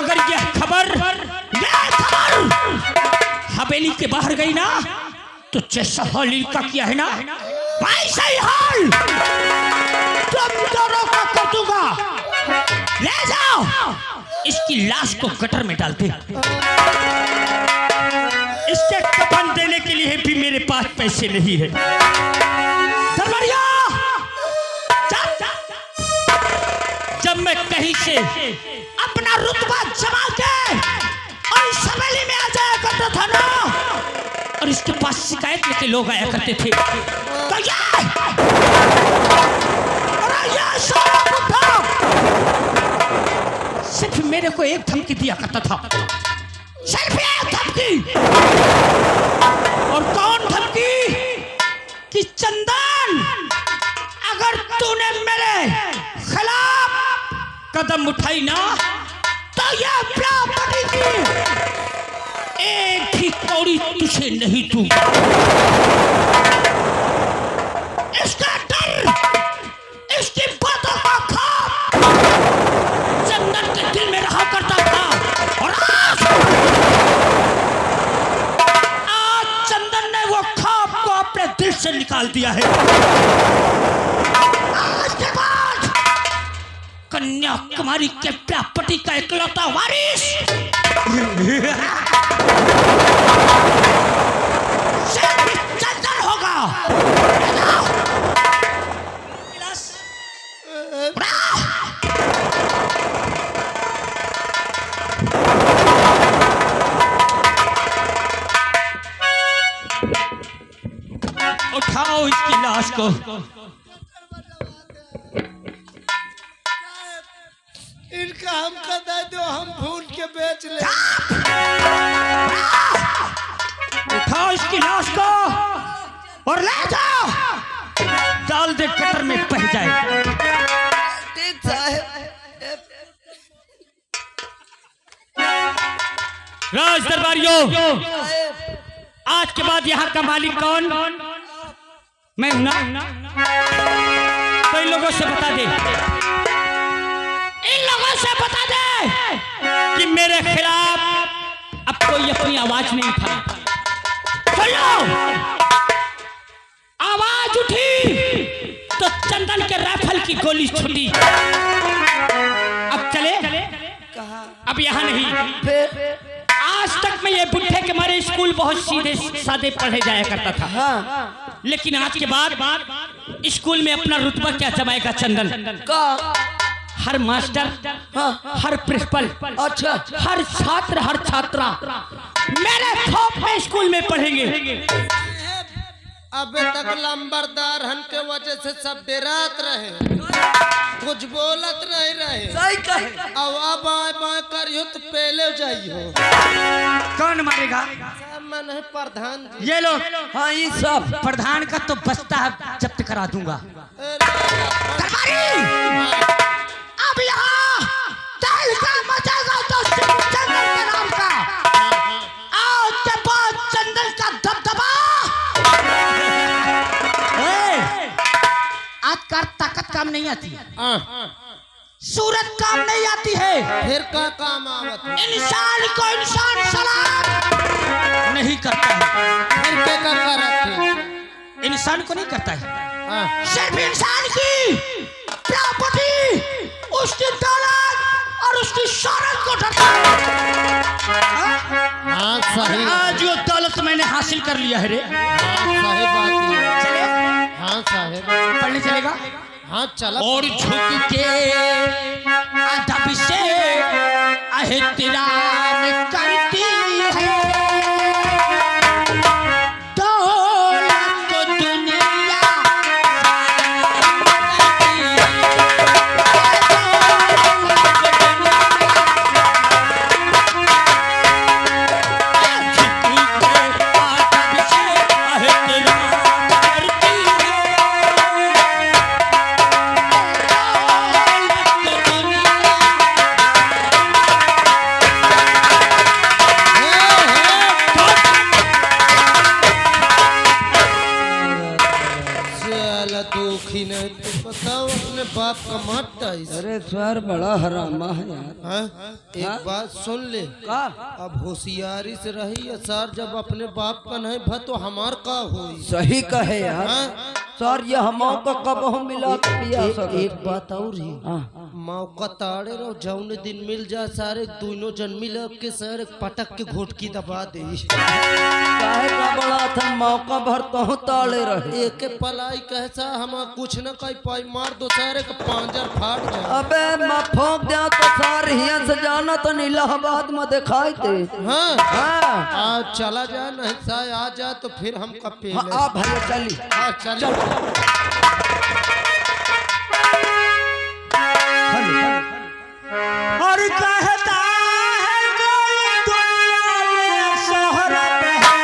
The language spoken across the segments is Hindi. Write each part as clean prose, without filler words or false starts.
अगर यह खबर हवेली के बाहर गई ना तो जैसा हॉल का किया है ना वैसा ही हाल तुम दोनों का कर दूंगा। ले जाओ इसकी लाश को गटर में डालते। इसके कफन देने के लिए भी मेरे पास पैसे नहीं है। दरबारिया जब मैं कहीं से अपना रुतबा जमा के और इस हवेली में आ जाया करता था ना और इसके पास शिकायत लेके लोग आया करते थे तो ये सारा बुद्धा सिर्फ मेरे को एक धमकी दिया करता था, सिर्फ एक धमकी। और कौन धमकी कि चंदन अगर तूने मेरे खिलाफ कदम उठाई ना तो ये प्रॉपर्टी की एक भी कौड़ी तुझे नहीं दूंगा। इसका डर, इसकी बातों का खौफ चंदन के दिल में रहा करता था और आज चंदन ने वो खौफ को अपने दिल से निकाल दिया है। आज के बाद कन्याकुमारी के प्रॉपर्टी का इकलौता वारिस चंदन होगा। उठाओ इसकी लाश को। इनका हमका दे दो, हम भून के बेच ले। उठाओ इसकी लाश को और ले जाओ, डाल दे गटर में बह जाए। राज दरबारियों, आज के बाद यहाँ का मालिक कौन? मैं हूं ना। तो इन लोगों से बता दे, इन लोगों से बता दे कि मेरे खिलाफ अब कोई अपनी आवाज नहीं उठा। सुन लो, आवाज उठी तो चंदन के राइफल की गोली छूटी। अब चले कहा? अब यहाँ नहीं। आज तक मैं ये बुढ़े के मारे स्कूल बहुत सीधे सादे पढ़े जाया करता था, लेकिन आज के बाद स्कूल में अपना रुतबा क्या जमाएगा चंदन का। हर मास्टर, हर प्रिंसिपल, अच्छा, हर छात्र, हर छात्रा मेरे खौफ में स्कूल में पढ़ेंगे। अबे तक लंबरदार हन के वजह से सब डेरात रहे, कुछ बोलत नहीं रहे। सही कहे। अब आए बाय करियो तो पहले जाइयो। कौन मारेगा? मन है प्रधान जी। ये लोग, हाँ ये सब प्रधान का तो बस्ता जब्त करा दूंगा। अब यहाँ तहलका मचेगा तो चंदन के नाम का। आज के बाद चंदन का दबदबा आज कर ताकत काम नहीं आती है, सूरत काम नहीं आती है, फिर का काम आवत है? इंसान को इंसान सलाम नहीं करता है। फिर क्या करते हैं? इंसान को नहीं करता है, सिर्फ इंसान की प्रॉपर्टी, उसकी दौलत और उसकी शोहरत को डरता है। हाँ सही। आज वो दौलत मैंने हासिल कर लिया है रे। सही बात है। चले? हाँ साहेब। पढ़ने चलेगा? हाँ चला। और झुक के अदब से एहतराम करती है दौलत दुनिया। बताओ अपने बाप का मत। अरे सर बड़ा हरामा है यार। हाँ? एक बात सुन ले, का अब होशियारी से रही है सर, जब अपने बाप का नहीं भा तो हमार का होई। सही कहे यार। हाँ? सर ये हमों का कब हम मिला के पिया सकत। एक बात और ही, हाँ। मौका ताड़े रहो, जौन दिन मिल जा सारे दोनों जन मिल के सर पटक के घोटकी दबा दे। काहे का बड़ा था मौका भर तो ताले रहे। एक पलाई कैसा हम कुछ न कह पाई, मार दो सारे का पांजर फाट जाए। अबे मैं फोंक दिया तो सारे हियां से जाना तो इलाहाबाद में दिखाई दे। हाँ? हाँ। आज चला जा, नहीं साय आ जा तो फिर हम कब पे हाँ, आ भैया चली। हाँ चल। और कहता है कोई दुनिया में शोहरत है।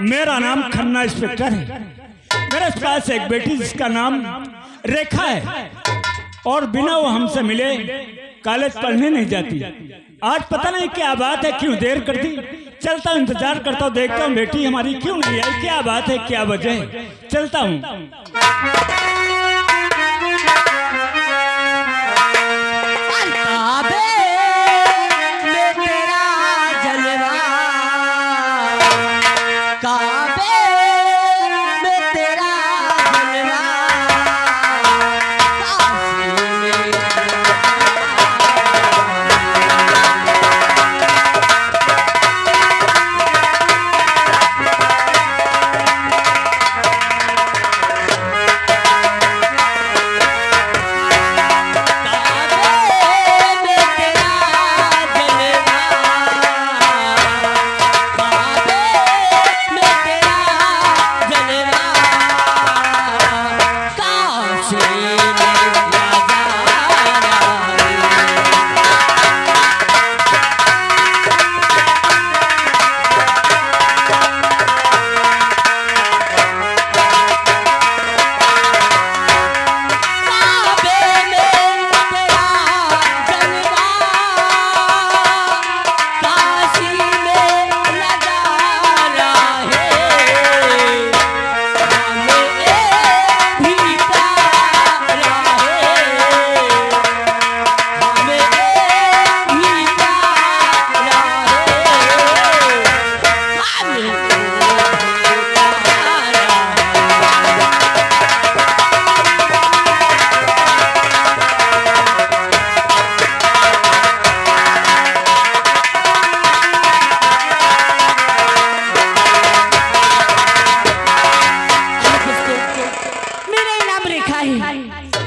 मेरा नाम खन्ना इंस्पेक्टर है। मेरे पास एक बेटी जिसका नाम रेखा है और बिना वो हमसे मिले कॉलेज पढ़ने नहीं जाती। आज पता नहीं क्या बात है, क्यों देर कर दी। चलता हूँ, इंतजार करता हूँ, देखता हूँ बेटी हमारी क्यों नहीं आई, क्या बात है, क्या वजह है। चलता हूँ।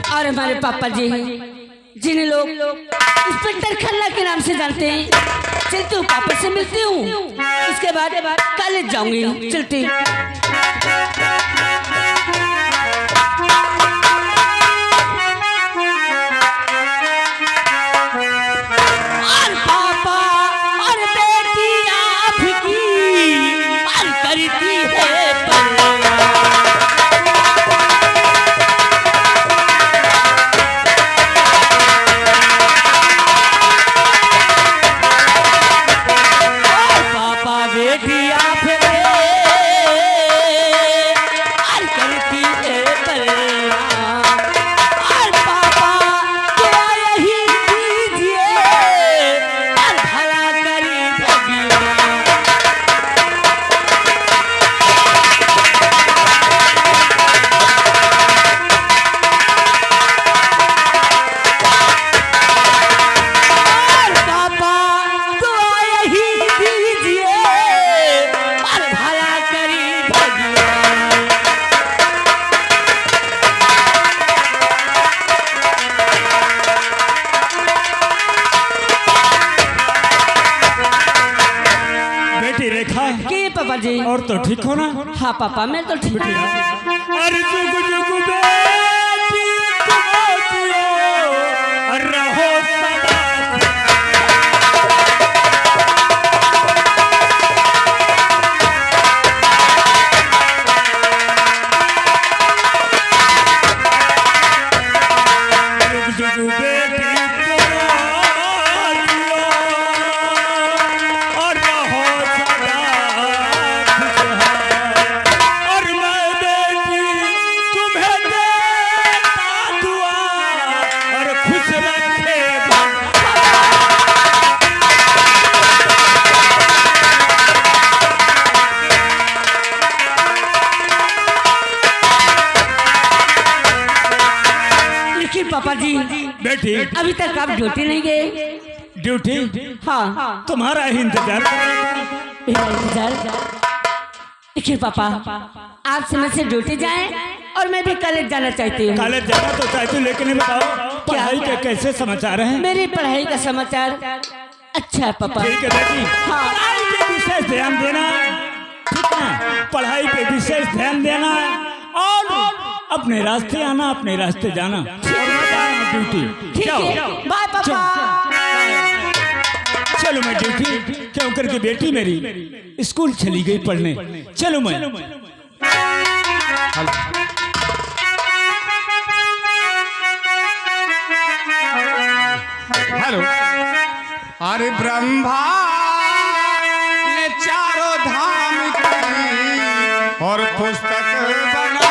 और हमारे पापा जी हैं जिन्हें लोग इंस्पेक्टर खन्ना के नाम से जानते हैं। चलती हूँ, पापा से मिलती हूँ, उसके बाद कॉलेज जाऊंगी। चलती और पापा और बेटी आपकी और करती है पर जी। और तो ठीक हो ना? हाँ पापा मैं तो ठीक हूँ। अरे जुग जुग बेटी तुम जियो और रहो सदा। जुग जुग बेटी तुम जियो और रहो सदा खुशहाल। और मैं बेटी तुम्हें देता दुआ और खुश रखे लेकिन पापा जी बेटी। अभी तक आप ड्यूटी नहीं गए। ड्यूटी हाँ तुम्हारा ही इंतजार कर रहा था। मेरा इंतजार। देखिए पापा आप समय से ड्यूटी जाएं और मैं भी कॉलेज जाना चाहती हूँ। कॉलेज जाना तो चाहती हूँ, लेकिन ये बताओ पढ़ाई के कैसे समाचार हैं? मेरी पढ़ाई का समाचार अच्छा है पापा। ठीक है बेटी, हाँ। पढ़ाई पे विशेष ध्यान देना, ठीक है? पढ़ाई पे विशेष ध्यान देना और अपने रास्ते आना, अपने रास्ते जाना और मत आना ड्यूटी। ठीक है बाय पापा। चलो मैं ड्यूटी क्यों करके बेटी मेरी स्कूल चली गई पढ़ने। चलो मैं हेलो। अरे ब्रह्मा ने चारों धाम की और पुस्तक बना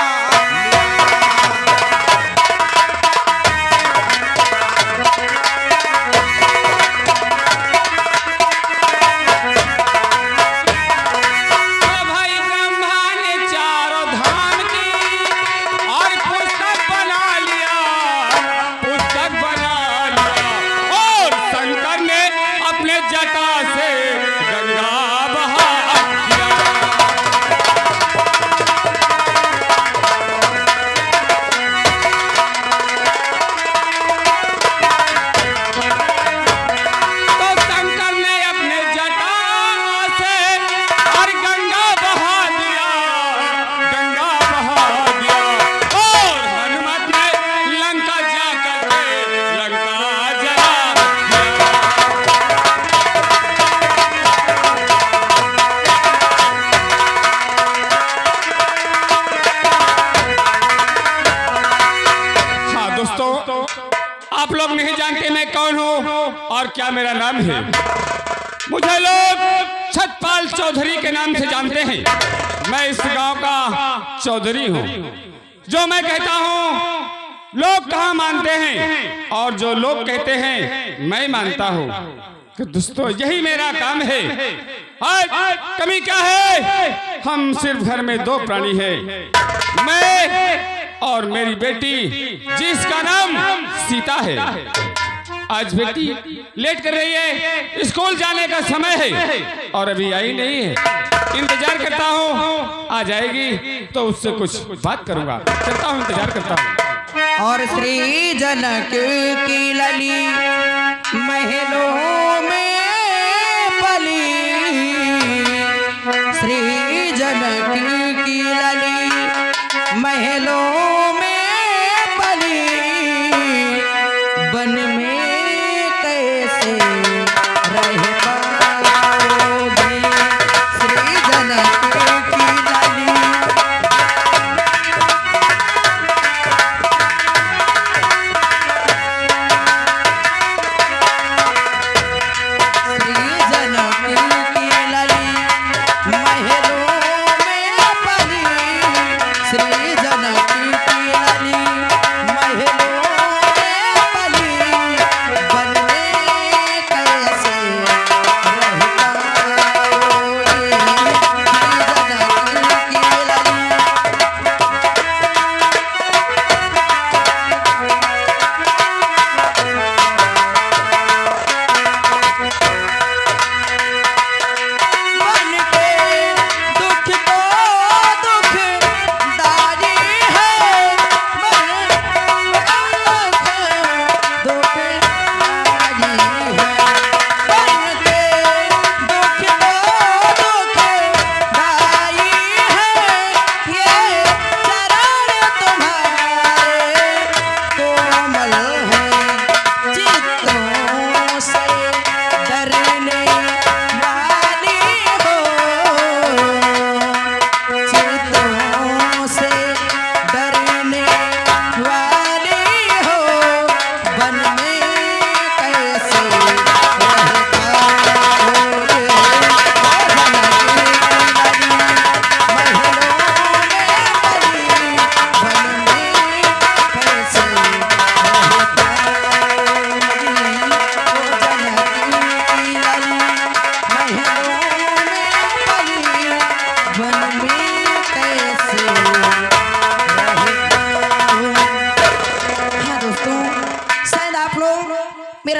भाई। ब्रह्मा ने चारों धाम की और पुस्तक बना लिया, पुस्तक बना लिया। और शंकर ने अपने जटा से गंगा बहा दिया। तो शंकर ने अपने जटा से और गंगा बहा दिया, गंगा बहा दिया। और हनुमत ने लंका जाकर के लंका जला दिया। हाँ दोस्तों, आप लोग नहीं जानते मैं कौन हूँ और क्या मेरा नाम है। मुझे लोग छतपाल चौधरी के नाम से जानते हैं। मैं इस गांव का चौधरी हूँ। जो मैं कहता हूँ लोग कहाँ मानते हैं और जो लोग कहते हैं मैं मानता हूँ। कि दोस्तों यही मेरा काम है। आज कमी क्या है? हम सिर्फ घर में दो प्राणी हैं, मैं और मेरी बेटी जिसका नाम सीता है। आज बेटी लेट कर रही है, स्कूल जाने का समय है और अभी आई नहीं है। इंतजार करता हूँ, आ जाएगी तो उससे कुछ बात करूंगा। चलता हूँ, इंतजार करता हूँ। और श्री जनक की लली महलों में पली, श्री जनक की लली महलों में पली, वन में कैसे रह पाओगे श्री जनक की लली।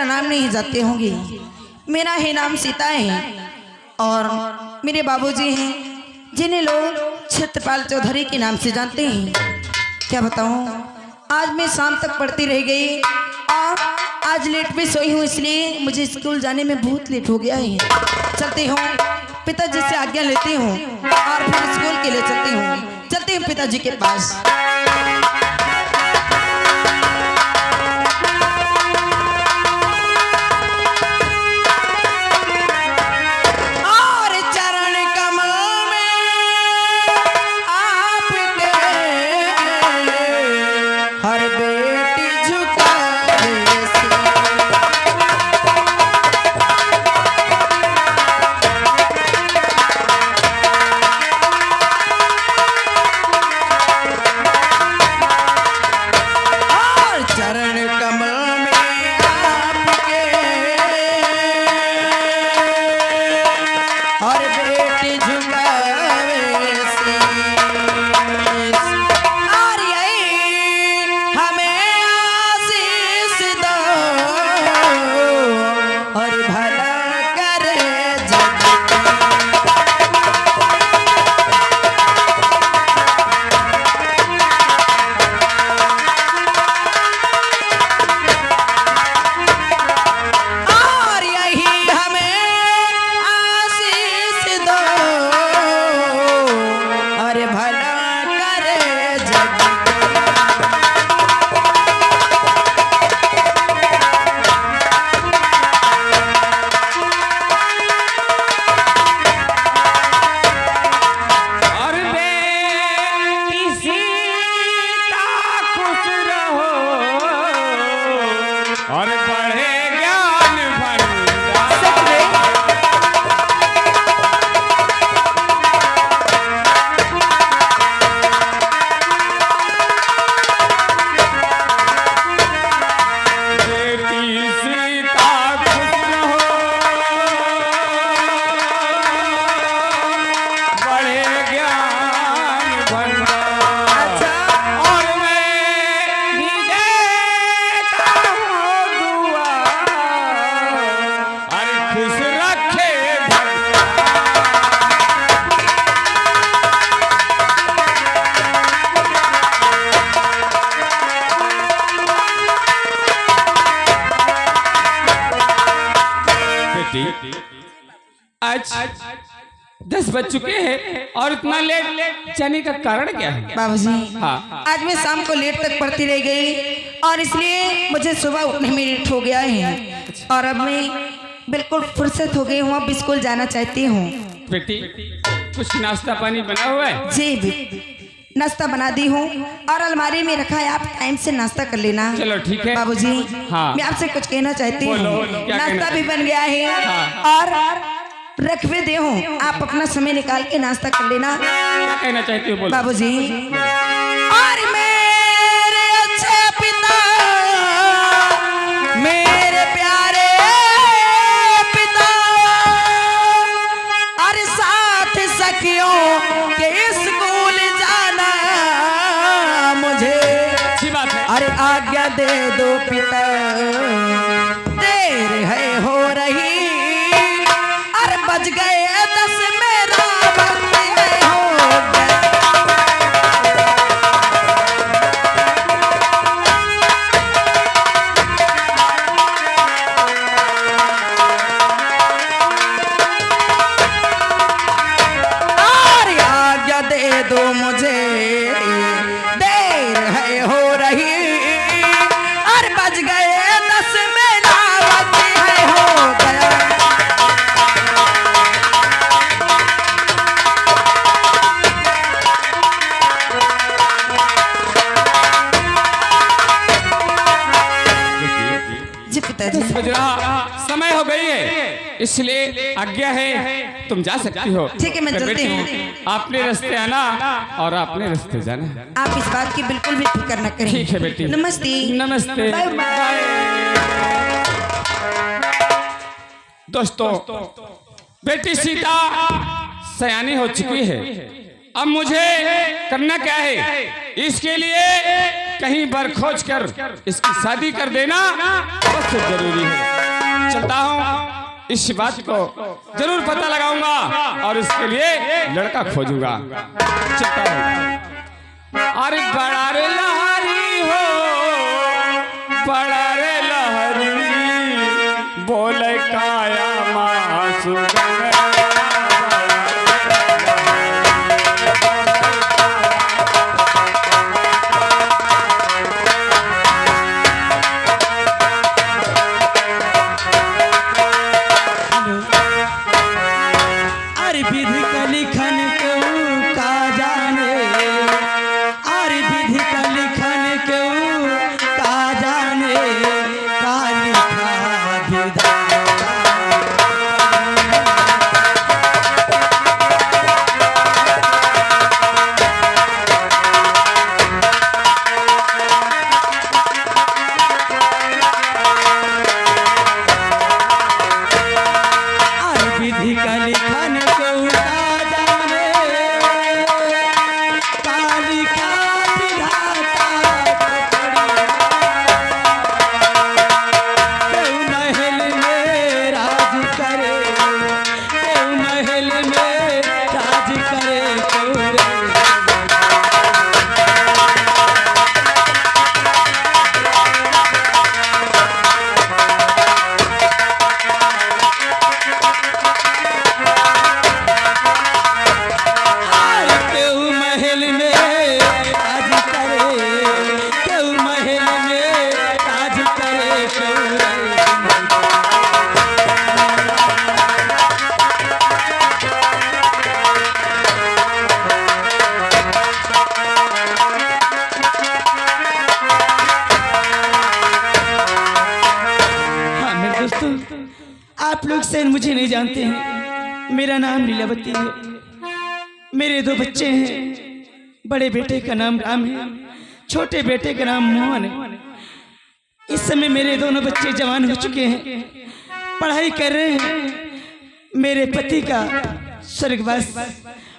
नाम नहीं जानते होंगे, मेरा ही नाम सीता है और मेरे बाबूजी हैं जिन्हें लोग छत्रपाल चौधरी के नाम से जानते हैं। क्या बताऊं, आज मैं शाम तक पढ़ती रह गई और आज लेट भी सोई हूँ, इसलिए मुझे स्कूल जाने में बहुत लेट हो गया है। चलती हूँ, पिताजी से आज्ञा लेती हूँ और फिर स्कूल के लिए चलती हूँ पिताजी के पास। आज 10 बज चुके हैं और इतना लेट जाने का कारण क्या है? बाबूजी, हाँ, आज मैं शाम को लेट तक पढ़ती रह गई और इसलिए मुझे सुबह उठने में लेट हो गया है और अब मैं बिल्कुल फुर्सत हो गई हूँ, अब स्कूल जाना चाहती हूँ। बेटी कुछ नाश्ता पानी बना हुआ है? जी नाश्ता बना दी हूँ और अलमारी में रखा है, आप टाइम से नाश्ता कर लेना। चलो ठीक है बाबूजी। हाँ। मैं आपसे कुछ कहना चाहती हूँ। क्या नाश्ता कहना? भी बन गया है और रख भी दे हूँ, आप अपना समय निकाल के नाश्ता कर लेना। क्या कहना चाहती हो? बोलो। बाबूजी, और मेरे अच्छे पिता, मेरे प्यारे पिता, और साथ सखियों के स्कूल जाना मुझे, अच्छी बात है। अरे आज्ञा दे दो पिता, देर है हो रही, अरे बज गए 10 मेरा वक्त है हो गया। और आज्ञा दे दो मुझे, देर है हो रही, और बज गए 10 मेरा वक्त है हो गया। जी पिताजी। 10 बज रहा, समय हो गई है, इसलिए आज्ञा है तुम जा सकती हो। ठीक है, मैं तो चलती बेटी, हूँ। आपने रास्ते आना और आपने रास्ते जाना। आप इस बात की बिल्कुल भी फिक्र न करें। ठीक है बेटी। नमस्ते। नमस्ते। Bye bye. दोस्तों, बेटी सीता सयानी हो चुकी है, अब मुझे करना क्या है? इसके लिए कहीं बर खोज कर इसकी शादी कर देना बहुत जरूरी है। चलता हूँ, इस बात को जरूर पता लगाऊंगा और इसके लिए लड़का खोजूंगा। चलता हूँ। अरे बड़ा रे लहरी हो, बड़ा रे लहरी, बोले काया मासु अरे विधि का लिखन क्यों का जाने, अरे विधि का लिखन क्यों का जाने, का लिखा विधाता। विधि का लिखन क्यों का जाने, काली का विधाता। क्यों महल में राज करे, क्यों महल में राज करे, क्यों रे। दोस्तों, आप लोग शायद मुझे नहीं जानते हैं। मेरा नाम लीलावती है। मेरे 2 बच्चे हैं। बड़े बेटे का नाम राम है, छोटे बेटे का नाम मोहन है। इस समय मेरे दोनों बच्चे जवान हो चुके हैं, पढ़ाई कर रहे हैं। मेरे पति का स्वर्गवास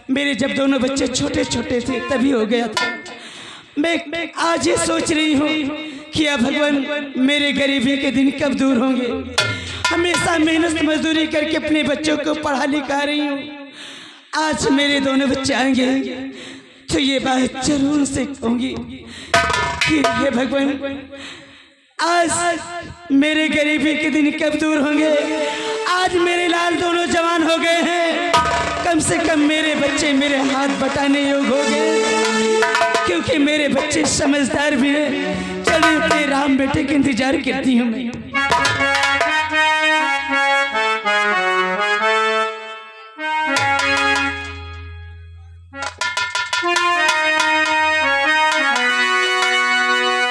मेरे जब दोनों बच्चे छोटे छोटे थे तभी हो गया था। मैं आज ये सोच रही हूँ कि अब भगवान मेरे गरीबी के दिन कब दूर होंगे। हमेशा मेहनत मजदूरी करके अपने बच्चों को पढ़ा लिखा रही हूँ। आज मेरे दोनों बच्चे आएंगे तो ये बात जरूर से कहूँगी कि हे भगवान, आज मेरे गरीबी के दिन कब दूर होंगे। आज मेरे लाल दोनों जवान हो गए हैं, कम से कम मेरे बच्चे मेरे हाथ बटाने योग हो गए, क्योंकि मेरे बच्चे समझदार भी हैं। चलिए अपने राम बेटे के इंतजार करती हूँ मैं।